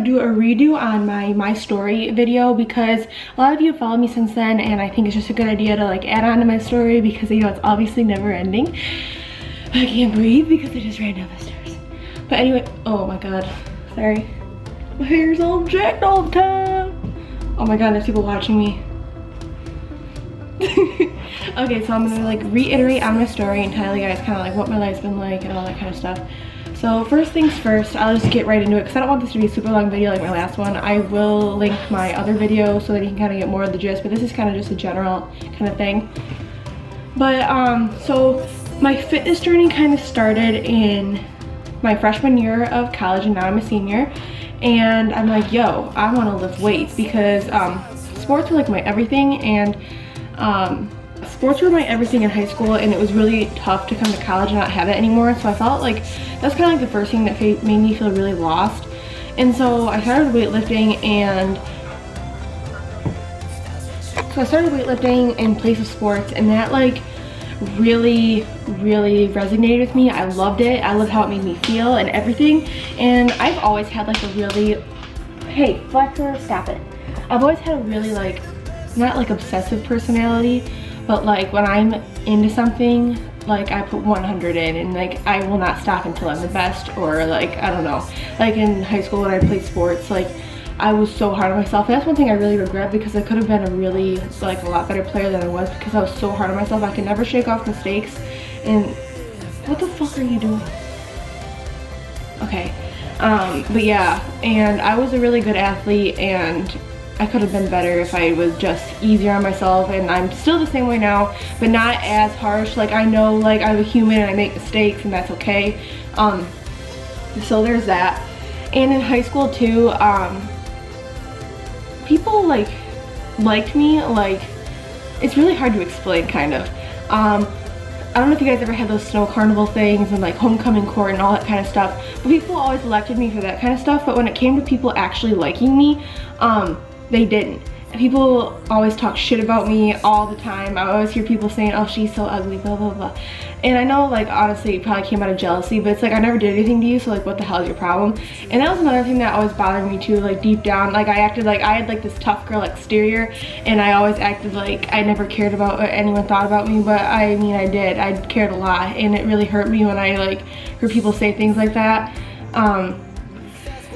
like do a redo on my story video, because a lot of you have followed me since then, and I think it's just a good idea to like add on to my story, because you know it's obviously never ending. I can't breathe because I just ran down the stairs. But anyway, oh my god, sorry. My hair's all jacked all the time. Oh my god, there's people watching me. Okay, so I'm gonna like reiterate on my story and tell you guys kind of like what my life's been like and all that kind of stuff. So first things first, I'll just get right into it because I don't want this to be a super long video like my last one. I will link my other video so that you can kind of get more of the gist, but this is kind of just a general kind of thing. But so my fitness journey kind of started in my freshman year of college, and now I'm a senior. And I'm like, yo, I want to lift weights, because sports were like my everything, and sports were my everything in high school, and it was really tough to come to college and not have it anymore. So I felt like that's kind of like the first thing that made me feel really lost. And so I started weightlifting, and in place of sports, and that like really resonated with me. I loved it. I loved how it made me feel and everything. And I've always had like a really, hey Flexer, stop it. I've always had a really like, not like obsessive personality, but like when I'm into something, like I put 100 in, and like I will not stop until I'm the best. Or like, I don't know, like in high school when I played sports, like I was so hard on myself. And that's one thing I really regret, because I could have been a really like a lot better player than I was, because I was so hard on myself. I could never shake off mistakes. And what the fuck are you doing? Okay, but yeah, and I was a really good athlete, and I could have been better if I was just easier on myself. And I'm still the same way now, but not as harsh. Like I know like I'm a human and I make mistakes, and that's okay. So there's that. And in high school too, people liked me. Like, it's really hard to explain, kind of. I don't know if you guys ever had those snow carnival things and like homecoming court and all that kind of stuff, but people always elected me for that kind of stuff. But when it came to people actually liking me, they didn't. People always talk shit about me all the time. I always hear people saying, oh, she's so ugly, blah blah blah. And I know, like, honestly it probably came out of jealousy, but it's like I never did anything to you, so like what the hell is your problem? And that was another thing that always bothered me too. Like deep down, like I acted like I had like this tough girl exterior, and I always acted like I never cared about what anyone thought about me. But I mean, I did. I cared a lot, and it really hurt me when I like heard people say things like that.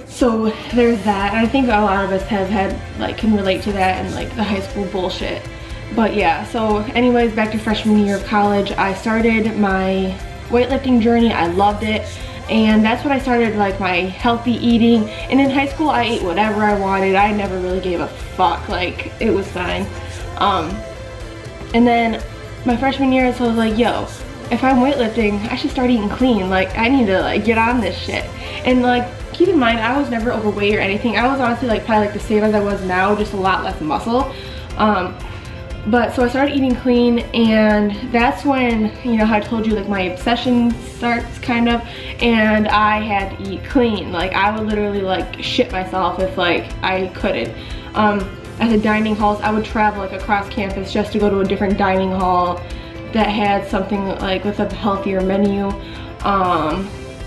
So there's that, and I think a lot of us have had, like, can relate to that and like the high school bullshit. But yeah, so anyways, back to freshman year of college, I started my weightlifting journey. I loved it, and that's when I started like my healthy eating. And in high school I ate whatever I wanted. I never really gave a fuck, like it was fine. And then my freshman year, so I was like, yo, if I'm weightlifting, I should start eating clean. Like I need to like get on this shit. And like, keep in mind, I was never overweight or anything. I was honestly like probably like the same as I was now, just a lot less muscle. But so I started eating clean, and that's when, you know how I told you like my obsession starts kind of, and I had to eat clean. Like I would literally like shit myself if like I couldn't. At the dining halls, I would travel like across campus just to go to a different dining hall that had something like with a healthier menu.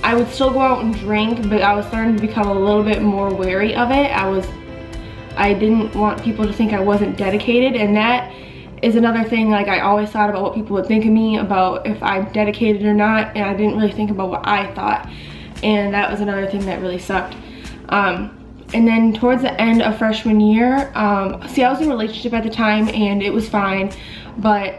I would still go out and drink, but I was starting to become a little bit more wary of it. I didn't want people to think I wasn't dedicated, and that is another thing. Like I always thought about what people would think of me, about if I'm dedicated or not, and I didn't really think about what I thought, and that was another thing that really sucked. And then towards the end of freshman year, see, I was in a relationship at the time, and it was fine, but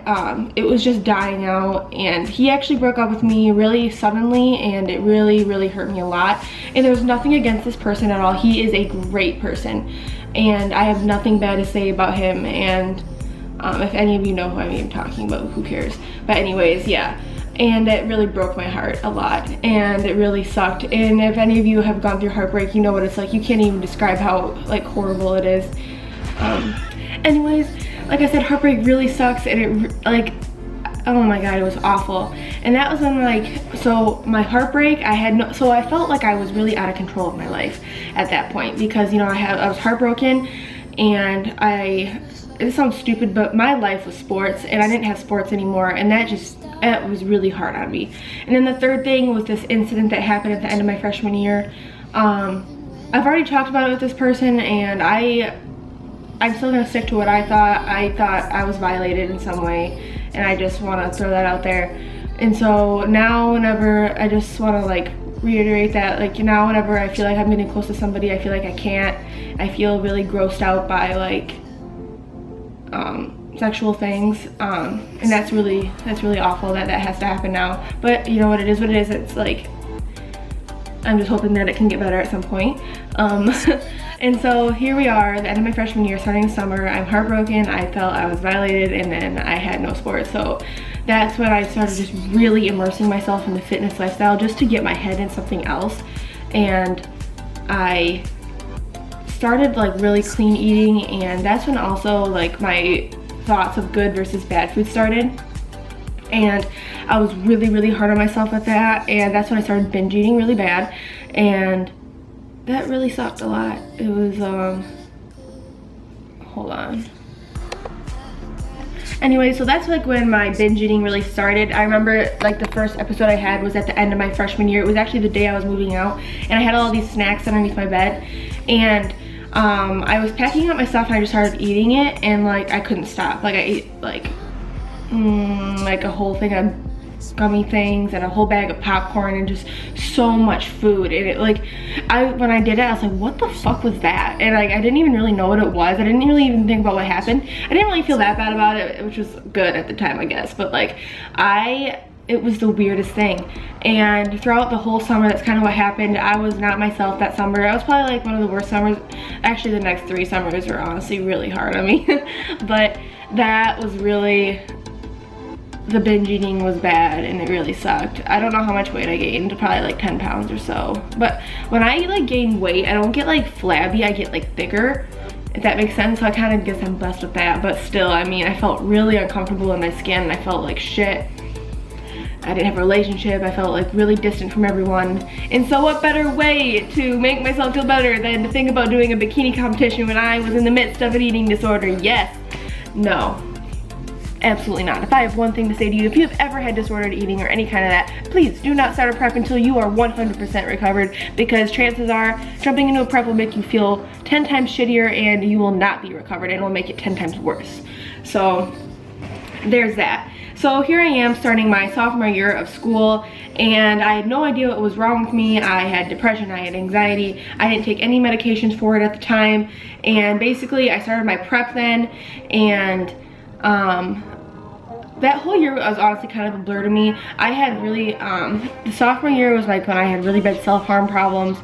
it was just dying out, and he actually broke up with me really suddenly, and it really hurt me a lot. And there was nothing against this person at all. He is a great person, and I have nothing bad to say about him. And if any of you know who I'm even talking about, who cares? But anyways, yeah. And it really broke my heart a lot, and it really sucked. And if any of you have gone through heartbreak, you know what it's like. You can't even describe how like horrible it is. Anyways, like I said, heartbreak really sucks, and it like, oh my god, it was awful. And that was when like, so my heartbreak, so I felt like I was really out of control of my life at that point, because you know I was heartbroken, and it sounds stupid, but my life was sports, and I didn't have sports anymore, and that was really hard on me. And then the third thing was this incident that happened at the end of my freshman year. I've already talked about it with this person, and I'm still gonna stick to what I thought. I thought I was violated in some way, and I just wanna throw that out there. And so now whenever I just wanna like reiterate that, like now whenever I feel like I'm getting close to somebody, I feel like I can't. I feel really grossed out by like sexual things, and that's really awful that that has to happen now. But you know what, it is what it is. It's like, I'm just hoping that it can get better at some point. And so here we are, the end of my freshman year, starting the summer. I'm heartbroken. I felt I was violated, and then I had no sports. So that's when I started just really immersing myself in the fitness lifestyle, just to get my head in something else. And I started like really clean eating, and that's when also like my thoughts of good versus bad food started. And I was really hard on myself with that, and that's when I started binge eating really bad, and that really sucked a lot. It was hold on. Anyway, so that's like when my binge eating really started. I remember like the first episode I had was at the end of my freshman year. It was actually the day I was moving out, and I had all these snacks underneath my bed, and I was packing up my stuff and I just started eating it, and like I couldn't stop. Like I ate like a whole thing of gummy things and a whole bag of popcorn and just so much food. And it like, when I did it, I was like, what the fuck was that? And like I didn't even really know what it was. I didn't really even think about what happened. I didn't really feel that bad about it, which was good at the time, I guess. But like it was the weirdest thing. And throughout the whole summer, that's kind of what happened. I was not myself that summer. I was probably like one of the worst summers. Actually, the next 3 summers were honestly really hard on me. But that was really, the binge eating was bad, and it really sucked. I don't know how much weight I gained, probably like 10 pounds or so. But when I like gain weight, I don't get like flabby, I get like thicker, if that makes sense. So I kind of guess I'm blessed with that. But still, I mean, I felt really uncomfortable in my skin, and I felt like shit. I didn't have a relationship. I felt like really distant from everyone. And so what better way to make myself feel better than to think about doing a bikini competition when I was in the midst of an eating disorder? Yes. No. Absolutely not. If I have one thing to say to you, if you have ever had disordered eating or any kind of that, please do not start a prep until you are 100% recovered, because chances are jumping into a prep will make you feel 10 times shittier, and you will not be recovered, and it will make it 10 times worse. So there's that. So here I am starting my sophomore year of school, and I had no idea what was wrong with me. I had depression, I had anxiety, I didn't take any medications for it at the time, and basically I started my prep then, and that whole year was honestly kind of a blur to me. I had really, the sophomore year was like when I had really bad self-harm problems,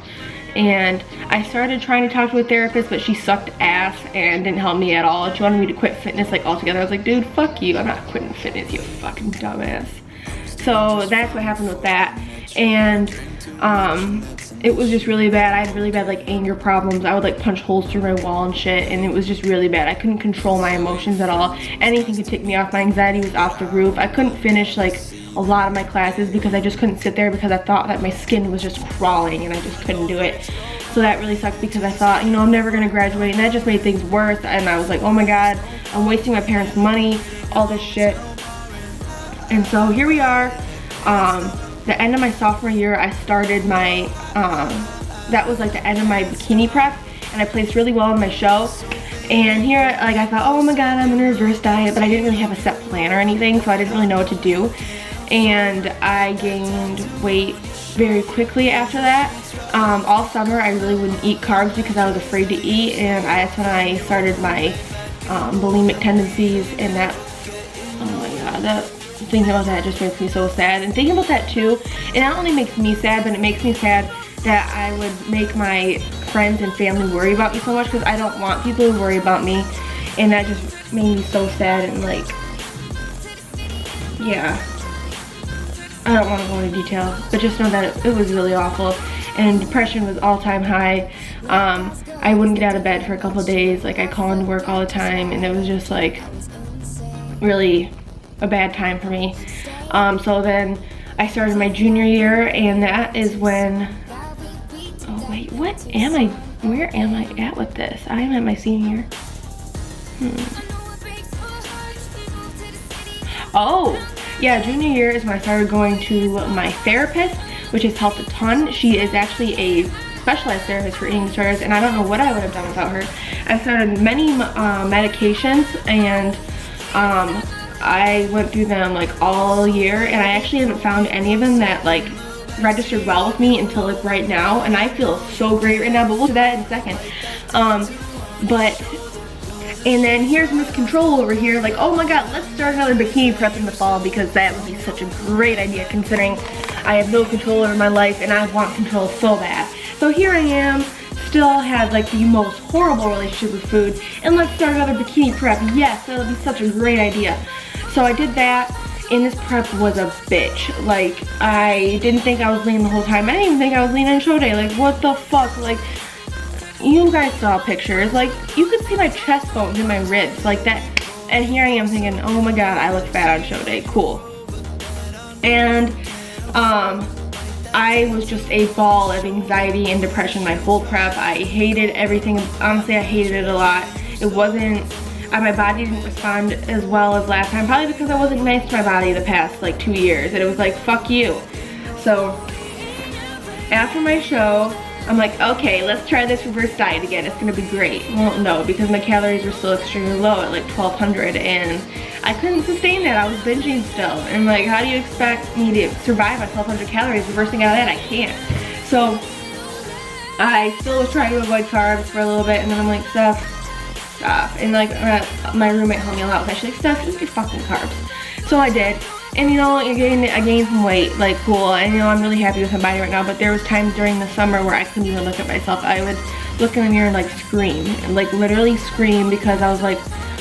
and I started trying to talk to a therapist, but she sucked ass and didn't help me at all. She wanted me to quit fitness like altogether. I was like, dude, fuck you. I'm not quitting fitness, you fucking dumbass. So that's what happened with that. And it was just really bad. I had really bad like anger problems. I would like punch holes through my wall and shit, and it was just really bad. I couldn't control my emotions at all. Anything could take me off. My anxiety was off the roof. I couldn't finish like a lot of my classes because I just couldn't sit there, because I thought that my skin was just crawling and I just couldn't do it. So that really sucked, because I thought, you know, I'm never gonna graduate, and that just made things worse. And I was like, oh my god, I'm wasting my parents' money, all this shit. And so here we are, the end of my sophomore year. I started my, that was like the end of my bikini prep, and I placed really well in my show. And here, like, I thought, oh my god, I'm in a reverse diet, but I didn't really have a set plan or anything, so I didn't really know what to do. And I gained weight very quickly after that. All summer I really wouldn't eat carbs because I was afraid to eat, and that's when I started my bulimic tendencies, and that, oh my god, that, thinking about that just makes me so sad. And thinking about that too, it not only makes me sad, but it makes me sad that I would make my friends and family worry about me so much, because I don't want people to worry about me, and that just made me so sad. And like, yeah, I don't want to go into detail, but just know that it was really awful, and depression was all-time high. I wouldn't get out of bed for a couple of days. Like, I'd call into work all the time, and it was just like really a bad time for me. So then I started my junior year, and that is when, oh wait, what am I, where am I at with this? I am at my senior year. Oh, yeah, junior year is when I started going to my therapist, which has helped a ton. She is actually a specialized therapist for eating disorders, and I don't know what I would have done without her. I started many medications, and I went through them like all year, and I actually haven't found any of them that like registered well with me until like right now, and I feel so great right now, but we'll do that in a second. And then here's Miss Control over here, like, oh my god, let's start another bikini prep in the fall, because that would be such a great idea considering I have no control over my life and I want control so bad. So here I am, still have like the most horrible relationship with food, and let's start another bikini prep. Yes, that would be such a great idea. So I did that, and this prep was a bitch. Like, I didn't think I was lean the whole time. I didn't even think I was lean on show day. Like, what the fuck? Like, you guys saw pictures. Like, you could see my chest bones and my ribs like that. And here I am thinking, oh my god, I look fat on show day. Cool. And I was just a ball of anxiety and depression my whole prep. I hated everything. Honestly, I hated it a lot. It wasn't, my body didn't respond as well as last time, probably because I wasn't nice to my body the past like 2 years, and it was like, fuck you. So after my show, I'm like, okay, let's try this reverse diet again. It's gonna be great. Well, no, because my calories were still extremely low at like 1,200, and I couldn't sustain that. I was binging still, and like, how do you expect me to survive on 1,200 calories? Reversing out of that, I can't. So I still was trying to avoid carbs for a little bit, and then I'm like, Steph, stop. And like, my roommate helped me a lot with that. She's like, Steph, eat your fucking carbs. So I did. And you know, I gained some weight, like, cool. And you know, I'm really happy with my body right now, but there was times during the summer where I couldn't even look at myself. I would look in the mirror and like scream, and like literally scream, because I was like,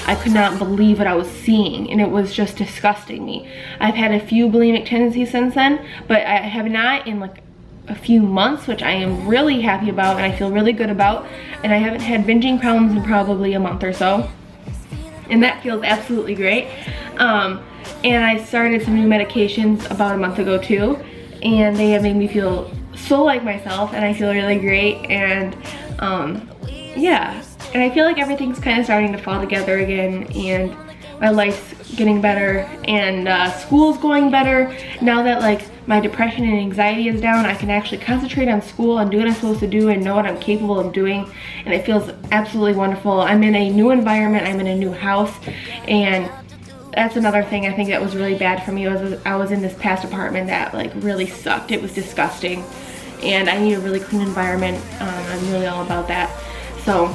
I could not believe what I was seeing, and it was just disgusting me. I've had a few bulimic tendencies since then, but I have not in like a few months, which I am really happy about and I feel really good about. And I haven't had binging problems in probably a month or so, and that feels absolutely great. And I started some new medications about a month ago too, and they have made me feel so like myself, and I feel really great. And yeah, and I feel like everything's kind of starting to fall together again, and my life's getting better, and school's going better. Now that like my depression and anxiety is down, I can actually concentrate on school and do what I'm supposed to do and know what I'm capable of doing, and it feels absolutely wonderful. I'm in a new environment, I'm in a new house, and that's another thing I think that was really bad for me. I was in this past apartment that like really sucked. It was disgusting, and I need a really clean environment. I'm really all about that. So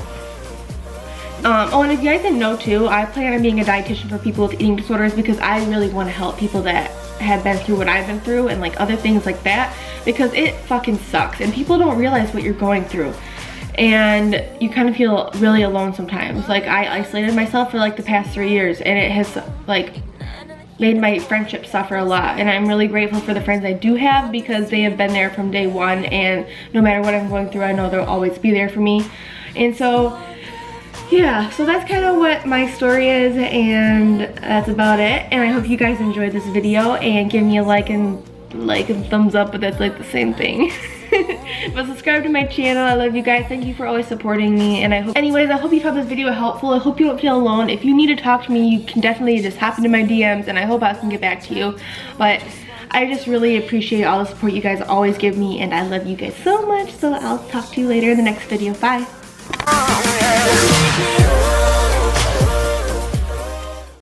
oh, and if you guys didn't know too, I plan on being a dietitian for people with eating disorders, because I really want to help people that have been through what I've been through, and like other things like that, because it fucking sucks and people don't realize what you're going through, and you kind of feel really alone sometimes. Like, I isolated myself for like the past 3 years, and it has like made my friendship suffer a lot, and I'm really grateful for the friends I do have, because they have been there from day one, and no matter what I'm going through, I know they'll always be there for me. And so yeah, so that's kind of what my story is, and that's about it. And I hope you guys enjoyed this video, and give me a like and thumbs up, but that's like the same thing. But subscribe to my channel. I love you guys. Thank you for always supporting me, and I hope you found this video helpful. I hope you don't feel alone. If you need to talk to me, you can definitely just hop into my DMs, and I hope I can get back to you. But I just really appreciate all the support you guys always give me, and I love you guys so much. So I'll talk to you later in the next video. Bye.